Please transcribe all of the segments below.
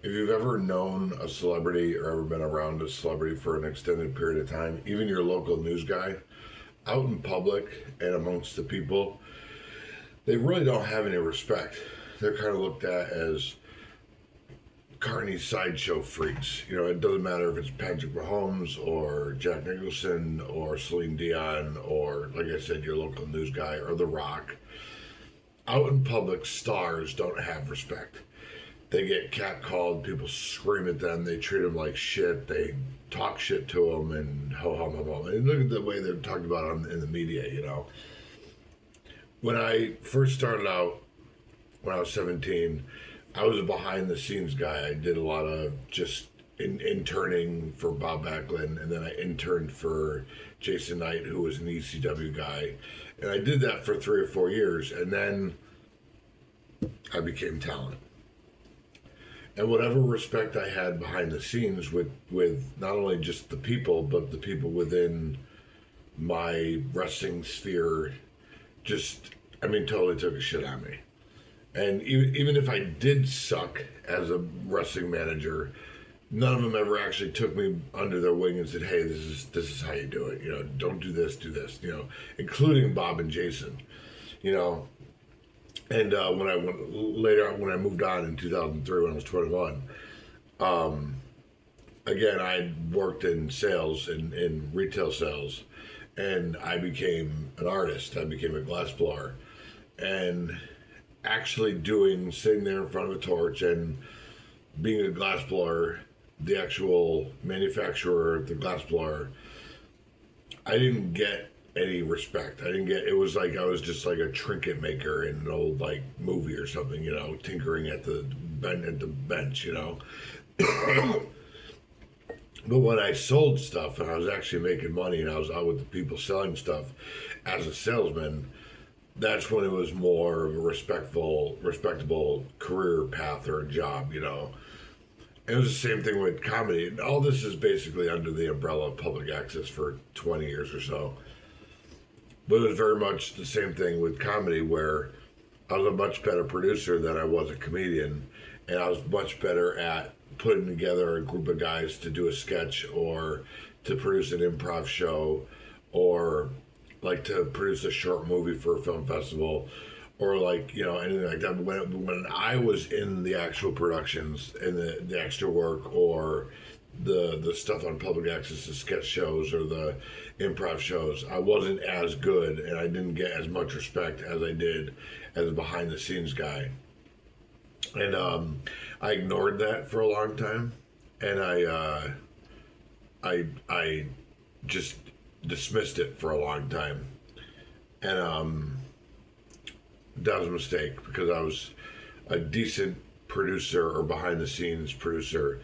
If you've ever known a celebrity or ever been around a celebrity for an extended period of time, even your local news guy, out in public and amongst the people, they really don't have any respect. They're kind of looked at as carny sideshow freaks. You know, it doesn't matter if it's Patrick Mahomes or Jack Nicholson or Celine Dion or, like I said, your local news guy or The Rock. Out in public, stars don't have respect. They get catcalled. People scream at them. They treat them like shit. They talk shit to them and ho hum hum hum. And look at the way they're talked about in the media. You know, when I first started out when I was 17, I was a behind the scenes guy. I did a lot of just interning for Bob Backlund, and then I interned for Jason Knight, who was an ECW guy, and I did that for 3 or 4 years, and then I became talent. And whatever respect I had behind the scenes with not only just the people but the people within my wrestling sphere, just I mean totally took a shit on me. And even if I did suck as a wrestling manager, none of them ever actually took me under their wing and said, "Hey, this is how you do it. You know, don't do this, do this." You know, including Bob and Jason. You know, and when I went later when I moved on in 2003 when I was 21, again I worked in sales in retail sales, and I became an artist. I became a glassblower, and actually doing sitting there in front of a torch and being a glassblower, the actual manufacturer, the glassblower, I didn't get any respect. I didn't get. It was like I was just like a trinket maker in an old like movie or something, you know, tinkering at the bench, you know. But when I sold stuff and I was actually making money and I was out with the people selling stuff as a salesman, that's when it was more of a respectable career path or a job, you know. It was the same thing with comedy. All this is basically under the umbrella of public access for 20 years or so. But it was very much the same thing with comedy, where I was a much better producer than I was a comedian, and I was much better at putting together a group of guys to do a sketch or to produce an improv show or like to produce a short movie for a film festival or like you know anything like that. When I was in the actual productions and the extra work or the stuff on public access, the sketch shows or the improv shows, I wasn't as good and I didn't get as much respect as I did as a behind the scenes guy. And I ignored that for a long time, and I just dismissed it for a long time, and that was a mistake because I was a decent producer or behind the scenes producer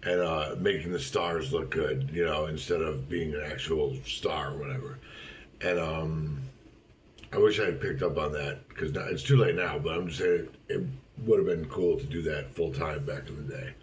and making the stars look good, you know, instead of being an actual star or whatever. And I wish I had picked up on that because it's too late now. But I'm just saying it would have been cool to do that full time back in the day.